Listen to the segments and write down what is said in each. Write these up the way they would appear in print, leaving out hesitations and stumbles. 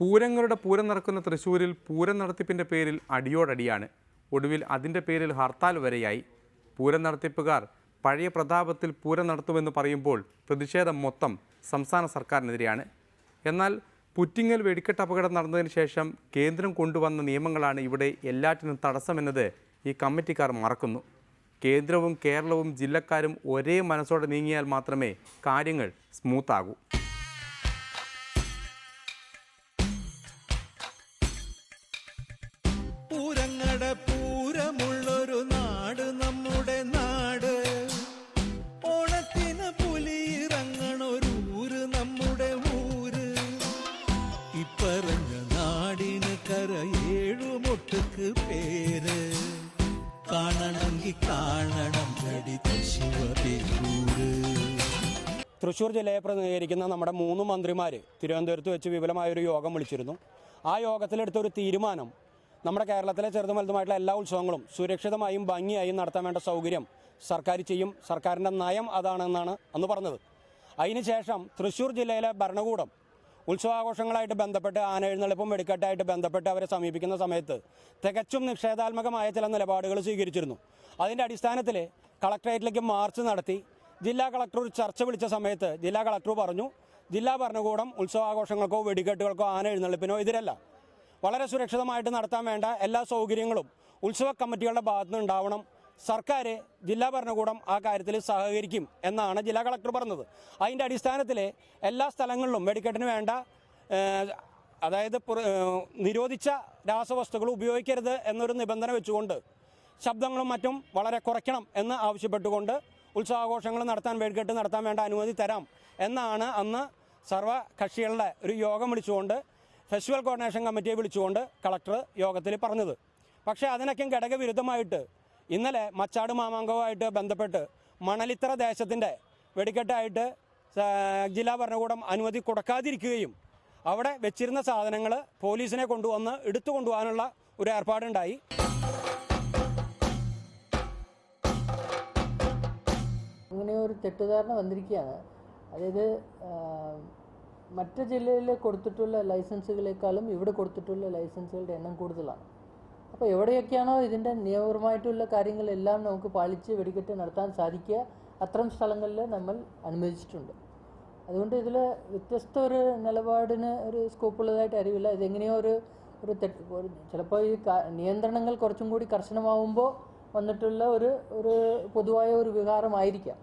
പൂരങ്ങളുടെ പൂരം നടക്കുന്ന തൃശ്ശൂരിൽ പൂരം നടത്തിപ്പിൻ്റെ പേരിൽ അടിയോടടിയാണ്. ഒടുവിൽ അതിൻ്റെ പേരിൽ ഹർത്താൽ വരെയായി. പൂരം നടത്തിപ്പുകാർ പഴയ പ്രതാപത്തിൽ പൂരം നടത്തുമെന്ന് പറയുമ്പോൾ പ്രതിഷേധം മൊത്തം സംസ്ഥാന സർക്കാരിനെതിരെയാണ്. എന്നാൽ പുറ്റിങ്ങൽ വെടിക്കെട്ട് അപകടം നടന്നതിന് ശേഷം കേന്ദ്രം കൊണ്ടുവന്ന നിയമങ്ങളാണ് ഇവിടെ എല്ലാറ്റിനും തടസ്സമെന്നത് ഈ കമ്മിറ്റിക്കാർ മറക്കുന്നു. കേന്ദ്രവും കേരളവും ജില്ലക്കാരും ഒരേ മനസ്സോടെ നീങ്ങിയാൽ മാത്രമേ കാര്യങ്ങൾ സ്മൂത്താകൂ. പൂരങ്ങളുടെ പൂരമുള്ളൊരു നാട് നമ്മുടെ നാട്. ഓണത്തിന് പുലിയിറങ്ങണൊരൂര് നമ്മുടെ ഊര്. ഇപ്പറഞ്ഞ നാടിന് കരയേഴുമൊട്ടുക്ക് പേര്. കാണണമെങ്കിൽ കാണണം തൃശ്ശൂർ ജില്ലയെ പ്രതിനിധീകരിക്കുന്ന നമ്മുടെ 3 മന്ത്രിമാർ തിരുവനന്തപുരത്ത് വെച്ച് വിപുലമായൊരു യോഗം വിളിച്ചിരുന്നു. ആ യോഗത്തിലെടുത്തൊരു തീരുമാനം നമ്മുടെ കേരളത്തിലെ ചെറുതും വലുതുമായിട്ടുള്ള എല്ലാ ഉത്സവങ്ങളും സുരക്ഷിതമായും ഭംഗിയായും നടത്താൻ വേണ്ട സൗകര്യം സർക്കാർ ചെയ്യും. സർക്കാരിൻ്റെ നയം അതാണെന്നാണ് അന്ന് പറഞ്ഞത്. അതിനുശേഷം തൃശ്ശൂർ ജില്ലയിലെ ഭരണകൂടം ഉത്സവാഘോഷങ്ങളായിട്ട് ബന്ധപ്പെട്ട് ആനയെഴുന്നള്ളിപ്പും വെടിക്കെട്ടായിട്ട് ബന്ധപ്പെട്ട് അവരെ സമീപിക്കുന്ന സമയത്ത് തികച്ചും നിഷേധാത്മകമായ ചില നിലപാടുകൾ സ്വീകരിച്ചിരുന്നു. അതിൻ്റെ അടിസ്ഥാനത്തിൽ കളക്ടറേറ്റിലേക്ക് മാർച്ച് നടത്തി ജില്ലാ കളക്ടർ ഒരു ചർച്ച വിളിച്ച സമയത്ത് ജില്ലാ കളക്ടർ പറഞ്ഞു, ജില്ലാ ഭരണകൂടം ഉത്സവാഘോഷങ്ങൾക്കോ വെടിക്കെട്ടുകൾക്കോ ആന എഴുന്നള്ളിപ്പിനോ എതിരല്ല. വളരെ സുരക്ഷിതമായിട്ട് നടത്താൻ വേണ്ട എല്ലാ സൗകര്യങ്ങളും ഉത്സവ കമ്മിറ്റികളുടെ ഭാഗത്തുനിന്ന് ഉണ്ടാവണം. സർക്കാർ ജില്ലാ ഭരണകൂടം ആ കാര്യത്തിൽ സഹകരിക്കും എന്നാണ് ജില്ലാ കളക്ടർ പറഞ്ഞത്. അതിൻ്റെ അടിസ്ഥാനത്തിൽ എല്ലാ സ്ഥലങ്ങളിലും വെടിക്കെട്ടിന് വേണ്ട അതായത് നിരോധിച്ച രാസവസ്തുക്കൾ ഉപയോഗിക്കരുത് എന്നൊരു നിബന്ധന വെച്ചുകൊണ്ട് ശബ്ദങ്ങളും മറ്റും വളരെ കുറയ്ക്കണം എന്ന് ആവശ്യപ്പെട്ടുകൊണ്ട് ഉത്സവാഘോഷങ്ങൾ നടത്താൻ വെടിക്കെട്ട് നടത്താൻ വേണ്ട അനുമതി തരാം എന്നാണ് അന്ന് സർവകക്ഷികളുടെ ഒരു യോഗം വിളിച്ചുകൊണ്ട് ഫെസ്റ്റിവൽ കോർഡിനേഷൻ കമ്മിറ്റിയെ വിളിച്ചുകൊണ്ട് കളക്ടർ യോഗത്തിൽ പറഞ്ഞത്. പക്ഷേ അതിനൊക്കെ ഘടകവിരുദ്ധമായിട്ട് ഇന്നലെ മച്ചാട് മാമാങ്കവുമായിട്ട് ബന്ധപ്പെട്ട് മണലിത്തറ ദേശത്തിൻ്റെ വെടിക്കെട്ടായിട്ട് ജില്ലാ ഭരണകൂടം അനുമതി കൊടുക്കാതിരിക്കുകയും അവിടെ വെച്ചിരുന്ന സാധനങ്ങൾ പോലീസിനെ കൊണ്ടുവന്ന് എടുത്തു കൊണ്ടുപോകാനുള്ള ഒരു ഏർപ്പാടുണ്ടായി. അങ്ങനെ ഒരു തെറ്റിദ്ധാരണ വന്നിരിക്കുകയാണ്. അതായത് മറ്റ് ജില്ലയിൽ കൊടുത്തിട്ടുള്ള ലൈസൻസുകളെക്കാളും ഇവിടെ കൊടുത്തിട്ടുള്ള ലൈസൻസുകളുടെ എണ്ണം കൂടുതലാണ്. അപ്പോൾ എവിടെയൊക്കെയാണോ ഇതിൻ്റെ നിയമപരമായിട്ടുള്ള കാര്യങ്ങളെല്ലാം നമുക്ക് പാലിച്ച് വെടിക്കെട്ട് നടത്താൻ സാധിക്കുക അത്തരം സ്ഥലങ്ങളിൽ നമ്മൾ അനുവദിച്ചിട്ടുണ്ട്. അതുകൊണ്ട് ഇതിൽ വ്യത്യസ്ത ഒരു നിലപാടിന് ഒരു സ്കോപ്പുള്ളതായിട്ട് അറിവില്ല. ഇതെങ്ങനെയോ ഒരു ചിലപ്പോൾ ഈ നിയന്ത്രണങ്ങൾ കുറച്ചും കൂടി കർശനമാവുമ്പോൾ വന്നിട്ടുള്ള ഒരു പൊതുവായ ഒരു വികാരമായിരിക്കാം.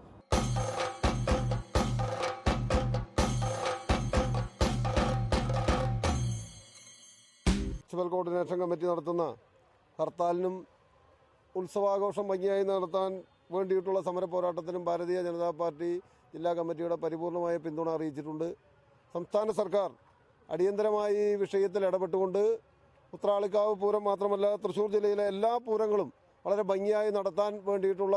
ഫെസ്റ്റിവൽ കോർഡിനേഷൻ കമ്മിറ്റി നടത്തുന്ന ഹർത്താലിനും ഉത്സവാഘോഷം ഭംഗിയായി നടത്താൻ വേണ്ടിയിട്ടുള്ള സമര പോരാട്ടത്തിനും ഭാരതീയ ജനതാ പാർട്ടി ജില്ലാ കമ്മിറ്റിയുടെ പരിപൂർണമായ പിന്തുണ അറിയിച്ചിട്ടുണ്ട്. സംസ്ഥാന സർക്കാർ അടിയന്തരമായി ഈ വിഷയത്തിൽ ഇടപെട്ടുകൊണ്ട് ഉത്രാളിക്കാവ് പൂരം മാത്രമല്ല തൃശ്ശൂർ ജില്ലയിലെ എല്ലാ പൂരങ്ങളും വളരെ ഭംഗിയായി നടത്താൻ വേണ്ടിയിട്ടുള്ള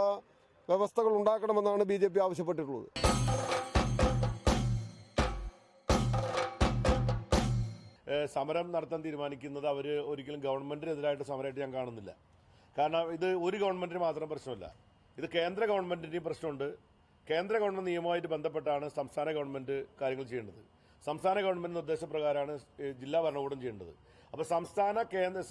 വ്യവസ്ഥകൾ ഉണ്ടാക്കണമെന്നാണ് BJP ആവശ്യപ്പെട്ടിട്ടുള്ളത്. സമരം നടത്താൻ തീരുമാനിക്കുന്നത് അവർ ഒരിക്കലും ഗവൺമെന്റിനെതിരായിട്ട് സമരമായിട്ട് ഞാൻ കാണുന്നില്ല. കാരണം ഇത് ഒരു ഗവൺമെന്റിന് മാത്രം പ്രശ്നമല്ല, ഇത് കേന്ദ്ര ഗവൺമെന്റിന്റെയും പ്രശ്നമുണ്ട്. കേന്ദ്ര ഗവൺമെന്റ് നിയമവുമായിട്ട് ബന്ധപ്പെട്ടാണ് സംസ്ഥാന ഗവൺമെന്റ് കാര്യങ്ങൾ ചെയ്യേണ്ടത്. സംസ്ഥാന ഗവൺമെന്റ് നിർദ്ദേശപ്രകാരമാണ് ജില്ലാ ഭരണകൂടം ചെയ്യേണ്ടത്. അപ്പോൾ സംസ്ഥാന കേന്ദ്ര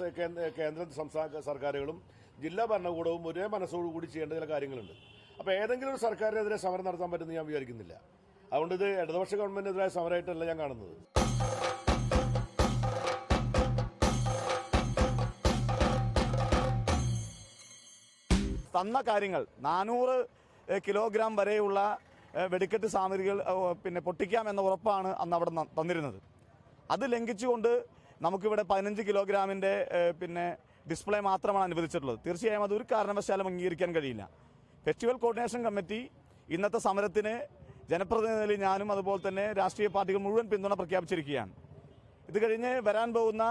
സംസ്ഥാന സർക്കാരുകളും ജില്ലാ ഭരണകൂടവും ഒരേ മനസ്സോടുകൂടി ചെയ്യേണ്ട ചില കാര്യങ്ങളുണ്ട്. അപ്പോൾ ഏതെങ്കിലും ഒരു സർക്കാരിനെതിരെ സമരം നടത്താൻ പറ്റുമെന്ന് ഞാൻ വിചാരിക്കുന്നില്ല. അതുകൊണ്ട് ഇത് ഇടതുപക്ഷ ഗവൺമെന്റിനെതിരായ സമരമായിട്ടല്ല ഞാൻ കാണുന്നത്. തന്ന കാര്യങ്ങൾ 400 കിലോഗ്രാം വരെയുള്ള വെടിക്കെട്ട് സാമഗ്രികൾ പൊട്ടിക്കാമെന്ന ഉറപ്പാണ് അന്ന് അവിടെ തന്നിരുന്നത്. അത് ലംഘിച്ചുകൊണ്ട് നമുക്കിവിടെ 15 കിലോഗ്രാമിൻ്റെ ഡിസ്പ്ലേ മാത്രമാണ് അനുവദിച്ചിട്ടുള്ളത്. തീർച്ചയായും അതൊരു കാരണവശാലും അംഗീകരിക്കാൻ കഴിയില്ല. ഫെസ്റ്റിവൽ കോർഡിനേഷൻ കമ്മിറ്റി ഇന്നത്തെ സമരത്തിന് ജനപ്രതിനിധികളിൽ ഞാനും അതുപോലെ തന്നെ രാഷ്ട്രീയ പാർട്ടികൾ മുഴുവൻ പിന്തുണ പ്രഖ്യാപിച്ചിരിക്കുകയാണ്. ഇത് കഴിഞ്ഞ് വരാൻ പോകുന്ന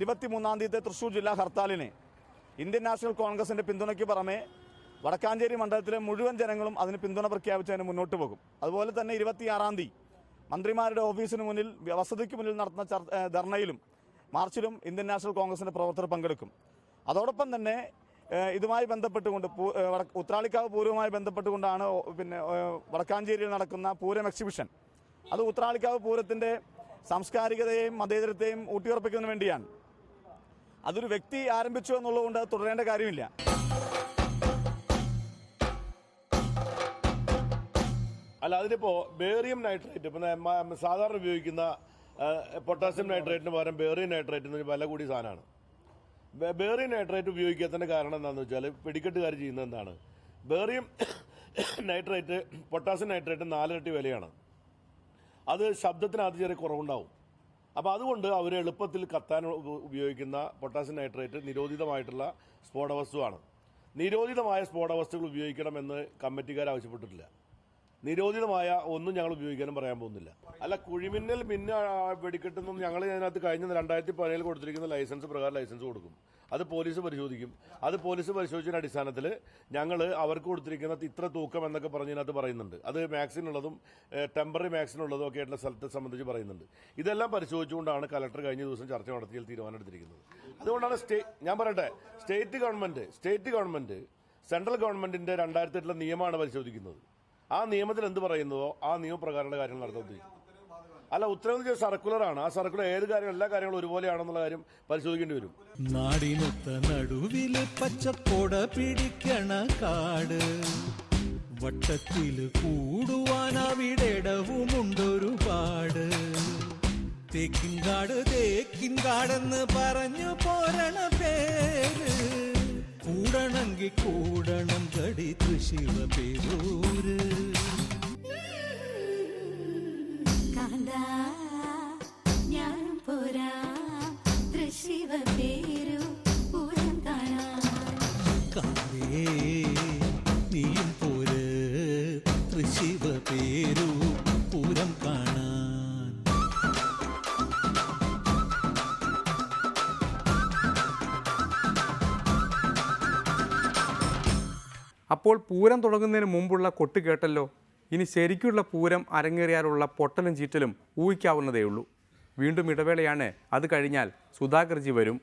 23-ാം തീയതി തൃശ്ശൂർ ജില്ലാ ഹർത്താലിന് ഇന്ത്യൻ നാഷണൽ കോൺഗ്രസിൻ്റെ പിന്തുണയ്ക്ക് പുറമെ വടക്കാഞ്ചേരി മണ്ഡലത്തിലെ മുഴുവൻ ജനങ്ങളും അതിന് പിന്തുണ പ്രഖ്യാപിച്ചതിന് മുന്നോട്ട് പോകും. അതുപോലെ തന്നെ 26-ാം തീയതി മന്ത്രിമാരുടെ ഓഫീസിന് മുന്നിൽ വസതിക്ക് മുന്നിൽ നടത്തുന്ന ധർണയിലും മാർച്ചിലും ഇന്ത്യൻ നാഷണൽ കോൺഗ്രസിൻ്റെ പ്രവർത്തകർ പങ്കെടുക്കും. അതോടൊപ്പം തന്നെ ഇതുമായി ബന്ധപ്പെട്ടുകൊണ്ട് ഉത്രാളിക്കാവ് പൂരവുമായി ബന്ധപ്പെട്ടുകൊണ്ടാണ് വടക്കാഞ്ചേരിയിൽ നടക്കുന്ന പൂരം എക്സിബിഷൻ. അത് ഉത്രാളിക്കാവ് പൂരത്തിൻ്റെ സാംസ്കാരികതയെയും മതേതരത്തെയും ഊട്ടിയുറപ്പിക്കുന്നതിന് വേണ്ടിയാണ്. അതൊരു വ്യക്തി ആരംഭിച്ചു എന്നുള്ളതുകൊണ്ട് അത് തുടരേണ്ട കാര്യമില്ല. അല്ല, അതിനിപ്പോ ബേറിയം നൈട്രേറ്റ് ഇപ്പം സാധാരണ ഉപയോഗിക്കുന്ന പൊട്ടാസ്യം നൈട്രേറ്റിന് പകരം ബേറിയം നൈട്രേറ്റ് എന്ന് വില കൂടിയ സാധനമാണ്. ബേറിയം നൈട്രേറ്റ് ഉപയോഗിക്കാത്തതിന്റെ കാരണം എന്താണെന്ന് വെച്ചാൽ വെടിക്കെട്ടുകാർ ചെയ്യുന്നത് എന്താണ്, ബേറിയം നൈട്രേറ്റ് പൊട്ടാസ്യം നൈട്രേറ്റ് 4 ഇരട്ടി വിലയാണ്. അത് ശബ്ദത്തിനകത്ത് ചെറിയ കുറവുണ്ടാവും. അപ്പോൾ അതുകൊണ്ട് അവർ എളുപ്പത്തിൽ കത്താൻ ഉപയോഗിക്കുന്ന പൊട്ടാസ്യം നൈട്രേറ്റ് നിരോധിതമായിട്ടുള്ള സ്ഫോടവസ്തുവാണ്. നിരോധിതമായ സ്ഫോടവസ്തുക്കൾ ഉപയോഗിക്കണമെന്ന് കമ്മിറ്റിക്കാർ ആവശ്യപ്പെട്ടിട്ടില്ല. നിരോധിതമായ ഒന്നും ഞങ്ങൾ ഉപയോഗിക്കാനും പറയാൻ പോകുന്നില്ല. അല്ല, കുഴിമിന്നൽ വെടിക്കെട്ടുന്നൊന്നും ഞങ്ങൾ ഇതിനകത്ത് കഴിഞ്ഞ 2017 കൊടുത്തിരിക്കുന്ന ലൈസൻസ് പ്രകാരം ലൈസൻസ് കൊടുക്കും. അത് പോലീസ് പരിശോധിക്കും. അത് പോലീസ് പരിശോധിച്ചതിന്റെ അടിസ്ഥാനത്തിൽ ഞങ്ങൾ അവർക്ക് കൊടുത്തിരിക്കുന്ന ഇത്ര തൂക്കം എന്നൊക്കെ പറഞ്ഞതിനകത്ത് പറയുന്നുണ്ട്. അത് മാക്സിനുള്ളതും ടെമ്പററി മാക്സിനുള്ളതും ഒക്കെ ആയിട്ടുള്ള സ്ഥലത്തെ സംബന്ധിച്ച് പറയുന്നുണ്ട്. ഇതെല്ലാം പരിശോധിച്ചുകൊണ്ടാണ് കലക്ടർ കഴിഞ്ഞ ദിവസം ചർച്ച നടത്തിയാൽ തീരുമാനം എടുത്തിരിക്കുന്നത്. അതുകൊണ്ടാണ് ഞാൻ പറയട്ടെ, സ്റ്റേറ്റ് ഗവൺമെന്റ് സെൻട്രൽ ഗവൺമെന്റിന്റെ 2008 നിയമമാണ് പരിശോധിക്കുന്നത്. ആ നിയമത്തിൽ എന്ത് പറയുന്നതോ ആ നിയമപ്രകാരമുള്ള കാര്യങ്ങൾ നടത്താൻ ഉദ്ദേശിക്കും. അല്ല, ഉത്തരവ് സർക്കുലറാണ്. ആ സർക്കുലർ എല്ലാ കാര്യങ്ങളും ഒരുപോലെയാണെന്നുള്ള കാര്യം പരിശോധിക്കേണ്ടി വരും. നാടിനൊത്ത നടുവില് പച്ചക്കൊട പിടിക്കണ കാട്, വട്ടത്തില് കൂടുവാൻ അവിടെടവുമുണ്ടൊരുപാട്. തേക്കിൻകാടെന്ന് പറഞ്ഞു പോരണ പേര്, കൂടണമെങ്കിൽ കൂടണം കടി തൃശിവ പേരൂര്. ഞാനും പോരാ തൃശിവ പേരു പൂരം കാണാൻ. നീയും പോര് തൃശിവ പേരു പൂരം കാണാൻ. അപ്പോൾ പൂരം തുടങ്ങുന്നതിന് മുമ്പുള്ള കൊട്ട് കേട്ടല്ലോ. ഇനി ശരിക്കുള്ള പൂരം അരങ്ങേറിയാലുള്ള പൊട്ടലും ചീറ്റലും ഊഹിക്കാവുന്നതേയുള്ളൂ. വീണ്ടും ഇടവേളയാണ്. അത് കഴിഞ്ഞാൽ സുധാകർജി വരും.